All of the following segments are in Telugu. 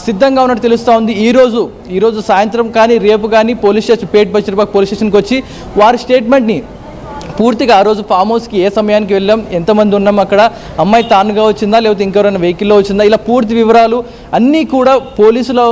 సిద్ధంగా ఉన్నట్టు తెలుస్తూ ఉంది. ఈరోజు సాయంత్రం కానీ రేపు కానీ పేట్ బషీర్బాగ్ పోలీస్ స్టేషన్కి వచ్చి వారి స్టేట్మెంట్ని పూర్తిగా ఆ రోజు ఫామ్ హౌస్కి ఏ సమయానికి వెళ్ళాం, ఎంతమంది ఉన్నాం, అక్కడ అమ్మాయి తానుగా వచ్చిందా లేకపోతే ఇంకెవరైనా వెహికల్లో వచ్చిందా, ఇలా పూర్తి వివరాలు అన్నీ కూడా పోలీసులు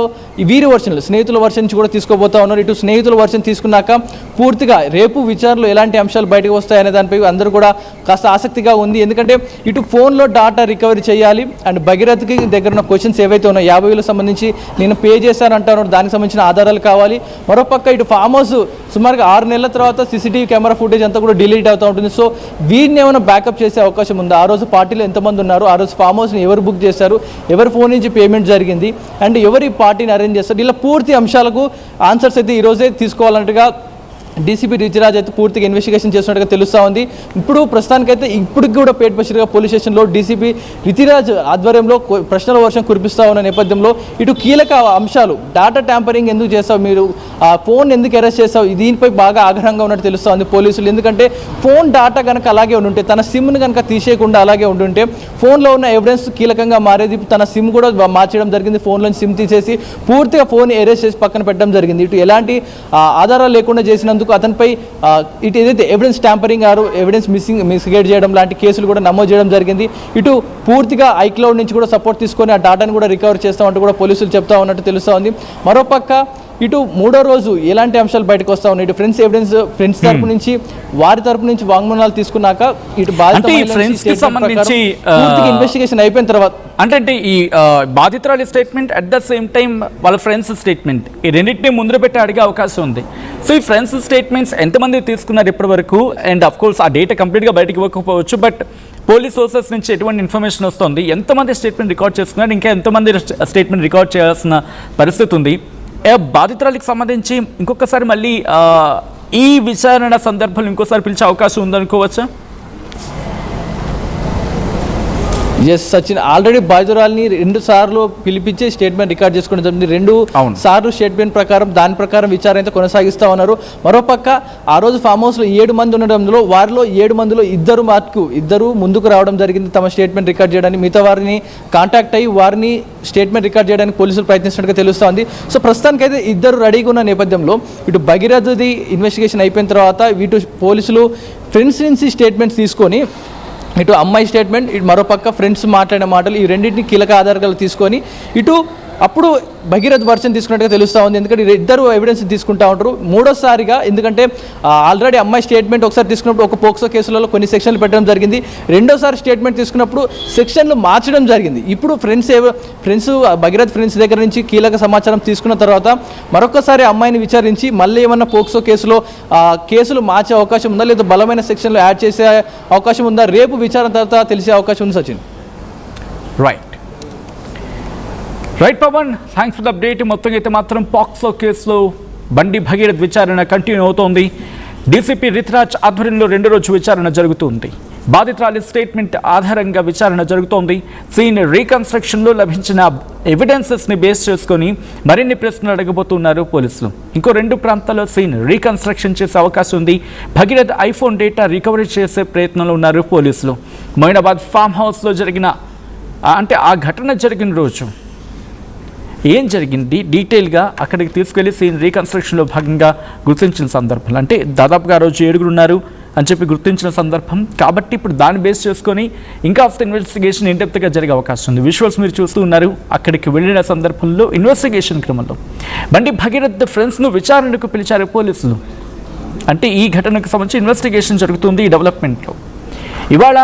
వీరి వర్షన్లు స్నేహితుల వర్షన్ నుంచి కూడా తీసుకోబోతా ఉన్నారు. ఇటు స్నేహితుల వర్షన్ తీసుకున్నాక పూర్తిగా రేపు విచారణలో ఎలాంటి అంశాలు బయటకు వస్తాయనే దానిపై అందరూ కూడా కాస్త ఆసక్తిగా ఉంది. ఎందుకంటే ఇటు ఫోన్లో డాటా రికవరీ చేయాలి అండ్ భగీరథకి దగ్గర ఉన్న క్వశ్చన్స్ ఏవైతే ఉన్నాయో 50,000 సంబంధించి నేను పే చేశానంటాను, దానికి సంబంధించిన ఆధారాలు కావాలి. మరోపక్క ఇటు ఫామ్ హౌస్ సుమారుగా 6 నెలల తర్వాత సీసీటీవీ కెమెరా ఫుటేజ్ అంతా కూడా డిలీట్ అవుతూ ఉంటుంది. సో వీరిని ఏమైనా బ్యాకప్ చేసే అవకాశం ఉందా, ఆ రోజు పార్టీలో ఎంతమంది ఉన్నారు, ఆ రోజు ఫామ్ హౌస్ని ఎవరు బుక్ చేశారు, ఎవరి ఫోన్ నుంచి పేమెంట్ జరిగింది అండ్ ఎవరి పార్టీని అరేంజ్ చేస్తారు, ఇలా పూర్తి అంశాలకు ఆన్సర్స్ అయితే ఈరోజే తీసుకోవాలన్నట్టుగా డీసీపీ రిచిరాజ్ అయితే పూర్తిగా ఇన్వెస్టిగేషన్ చేస్తున్నట్టుగా తెలుస్తూ ఉంది. ఇప్పుడు ప్రస్తుతానికైతే ఇప్పటికి కూడా పేట్ బషీర్బాగ్ పోలీస్ స్టేషన్లో డీసీపీ రిచిరాజ్ ఆధ్వర్యంలో ప్రశ్నల వర్షం కురిపిస్తూ ఉన్న నేపథ్యంలో ఇటు కీలక అంశాలు డాటా ట్యాంపరింగ్ ఎందుకు చేస్తావు, మీరు ఆ ఫోన్ ఎందుకు అరెస్ట్ చేస్తావు, దీనిపై బాగా ఆగ్రహంగా ఉన్నట్టు తెలుస్తూ ఉంది పోలీసులు. ఎందుకంటే ఫోన్ డాటా కనుక అలాగే ఉండుంటే, తన సిమ్ను కనుక తీసేయకుండా అలాగే ఉండుంటే ఫోన్లో ఉన్న ఎవిడెన్స్ కీలకంగా మారేది. తన సిమ్ కూడా మార్చడం జరిగింది, ఫోన్లోని సిమ్ తీసేసి పూర్తిగా ఫోన్ అరెస్ట్ చేసి పక్కన పెట్టడం జరిగింది. ఇటు ఎలాంటి ఆధారాలు లేకుండా చేసినందుకు అతనిపై ఇటు ఏదైతే ఎవిడెన్స్ ట్యాంపరింగ్ ఆరు ఎవిడెన్స్ మిస్గైడ్ చేయడం లాంటి కేసులు కూడా నమోదు చేయడం జరిగింది. ఇటు పూర్తిగా ఐక్లౌడ్ నుంచి కూడా సపోర్ట్ తీసుకొని ఆ డాటాను కూడా రికవర్ చేస్తామంటూ కూడా పోలీసులు చెప్తా ఉన్నట్టు తెలుస్తూ ఉంది. మరోపక్క ఇటు మూడో రోజు ఎలాంటి అంశాలు బయటకు వస్తా ఉన్నాయి, ఇటు ఫ్రెండ్స్ తరపు నుంచి వారి తరపు నుంచి వాంగ్మూలాలు తీసుకున్నాక ఇటు ఇన్వెస్టిగేషన్ అయిపోయిన తర్వాత అంటే ఈ బాధితురాలి statement at the same time వాళ్ళ ఫ్రెండ్స్ స్టేట్మెంట్ ఈ రెండింటినీ ముందు పెట్టి అడిగే అవకాశం ఉంది. సో ఈ ఫ్రెండ్స్ స్టేట్మెంట్స్ ఎంతమంది తీసుకున్నారు ఇప్పటి వరకు, అండ్ అఫ్ కోర్స్ ఆ డేటా కంప్లీట్గా బయటకు ఇవ్వకపోవచ్చు, బట్ పోలీస్ సోర్సెస్ నుంచి ఎటువంటి ఇన్ఫర్మేషన్ వస్తుంది, ఎంతమంది స్టేట్మెంట్ రికార్డ్ చేసుకున్నారు, ఇంకా ఎంతమంది స్టేట్మెంట్ రికార్డ్ చేయాల్సిన పరిస్థితి ఉంది. బాధితురాలికి సంబంధించి ఇంకొకసారి మళ్ళీ ఈ విచారణ సందర్భంలో ఇంకోసారి పిలిచే అవకాశం ఉందనుకోవచ్చా? ఎస్ సచిన్, ఆల్రెడీ బాధితురాలిని 2 సార్లు పిలిపించి స్టేట్మెంట్ రికార్డ్ చేసుకోవడం జరిగింది. 2 సార్లు స్టేట్మెంట్ ప్రకారం దాని ప్రకారం విచారణ అయితే కొనసాగిస్తూ ఉన్నారు. మరోపక్క ఆ రోజు ఫామ్ హౌస్లో 7 మంది ఉండడంలో వారిలో 7 మందిలో ఇద్దరు ముందుకు రావడం జరిగింది తమ స్టేట్మెంట్ రికార్డ్ చేయడానికి. మిగతా వారిని కాంటాక్ట్ అయ్యి వారిని స్టేట్మెంట్ రికార్డ్ చేయడానికి పోలీసులు ప్రయత్నిస్తున్నట్టుగా తెలుస్తోంది. సో ప్రస్తుతానికైతే 2 రెడీగా ఉన్న నేపథ్యంలో ఇటు భగీరథది ఇన్వెస్టిగేషన్ అయిపోయిన తర్వాత ఇటు పోలీసులు ఫ్రెండ్స్ నుంచి స్టేట్మెంట్స్ తీసుకొని ఇటు అమ్మాయి స్టేట్మెంట్, ఇటు మరోపక్క ఫ్రెండ్స్ మాట్లాడిన మాటలు, ఈ రెండింటిని కీలక ఆధారాలు తీసుకొని ఇటు అప్పుడు భగీరథ వర్షన్ తీసుకున్నట్టుగా తెలుస్తూ ఉంది. ఎందుకంటే 2 ఎవిడెన్స్ తీసుకుంటా ఉంటారు. మూడోసారిగా ఎందుకంటే ఆల్రెడీ అమ్మాయి స్టేట్మెంట్ ఒకసారి తీసుకున్నప్పుడు ఒక పోక్సో కేసులలో కొన్ని సెక్షన్లు పెట్టడం జరిగింది. రెండోసారి స్టేట్మెంట్ తీసుకున్నప్పుడు సెక్షన్లు మార్చడం జరిగింది. ఇప్పుడు ఫ్రెండ్స్ భగీరథ ఫ్రెండ్స్ దగ్గర నుంచి కీలక సమాచారం తీసుకున్న తర్వాత మరొకసారి అమ్మాయిని విచారించి మళ్ళీ ఏమన్నా పోక్సో కేసులు మార్చే అవకాశం ఉందా, లేదా బలమైన సెక్షన్లు యాడ్ చేసే అవకాశం ఉందా, రేపు విచారణ తర్వాత తెలిసే అవకాశం ఉంది. Sachin right Pavan, thanks for the update. మొత్తంగా అయితే మాత్రం పాక్సో కేసులో బండి భగీరథ్ విచారణ కంటిన్యూ అవుతోంది. డీసీపీ రిచిరాజ్ ఆధ్వర్యంలో 2వ రోజు విచారణ జరుగుతుంది. బాధితురాలి స్టేట్మెంట్ ఆధారంగా విచారణ జరుగుతోంది. సీన్ రీకన్స్ట్రక్షన్లో లభించిన ఎవిడెన్సెస్ని బేస్ చేసుకొని మరిన్ని ప్రశ్నలు అడగబోతున్నారు పోలీసులు. ఇంకో 2 ప్రాంతాల్లో సీన్ రీకన్స్ట్రక్షన్ చేసే అవకాశం ఉంది. భగీరథ్ ఐఫోన్ డేటా రికవరీ చేసే ప్రయత్నంలో ఉన్నారు పోలీసులు. మొయినాబాద్ ఫామ్ హౌస్లో ఆ ఘటన జరిగిన రోజు ఏం జరిగింది డీటెయిల్గా అక్కడికి తీసుకెళ్లి సీన్ రీకన్స్ట్రక్షన్లో భాగంగా గుర్తించిన సందర్భం, అంటే దాదాపుగా ఆ రోజు 7 ఉన్నారు అని చెప్పి గుర్తించిన సందర్భం కాబట్టి ఇప్పుడు దాన్ని బేస్ చేసుకొని ఇంకా ఇన్వెస్టిగేషన్ ఇండెప్త్గా జరిగే అవకాశం ఉంది. విజువల్స్ మీరు చూస్తూ ఉన్నారు. అక్కడికి వెళ్ళిన సందర్భంలో ఇన్వెస్టిగేషన్ క్రమంలో బండి భగీరథ్ ఫ్రెండ్స్ను విచారణకు పిలిచారు పోలీసులు. అంటే ఈ ఘటనకు సంబంధించి ఇన్వెస్టిగేషన్ జరుగుతుంది ఈ డెవలప్మెంట్లో. ఇవాళ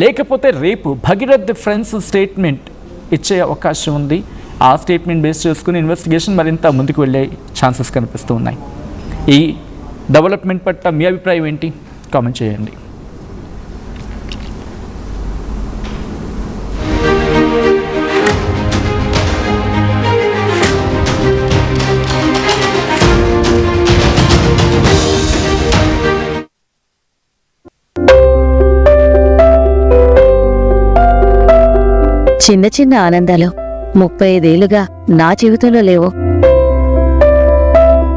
లేకపోతే రేపు భగీరథ్ ఫ్రెండ్స్ స్టేట్మెంట్ ఇచ్చే అవకాశం ఉంది. ఆ స్టేట్మెంట్ బేస్ చేసుకుని ఇన్వెస్టిగేషన్ మరింత ముందుకు వెళ్ళే ఛాన్సెస్ కనిపిస్తూ ఉన్నాయి. ఈ డెవలప్మెంట్ పట్ల మీ అభిప్రాయం ఏంటి? కామెంట్ చేయండి. చిన్న చిన్న ఆనందాలు 35 ఏళ్లుగా నా జీవితంలో లేవు.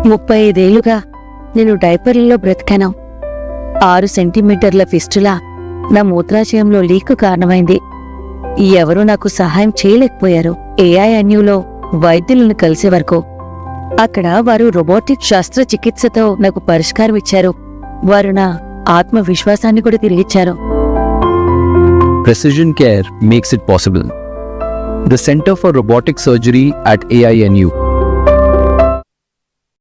35 ఏళ్లుగా నేను డైపర్లలో బ్రతికాను. 6 సెంటీమీటర్ల ఫిస్టులా నా మూత్రాశయంలో లీకు కారణమైంది. ఎవరూ నాకు సహాయం చేయలేకపోయారు. ఏఐఎన్యూలో వైద్యులను కలిసే వరకు. అక్కడ వారు రోబోటిక్ శస్త్రచికిత్సతో నాకు పరిష్కారం ఇచ్చారు. వారు నా ఆత్మవిశ్వాసాన్ని కూడా తిరిగిచ్చారు. Precision care makes it possible. The Center for Robotic Surgery at AINU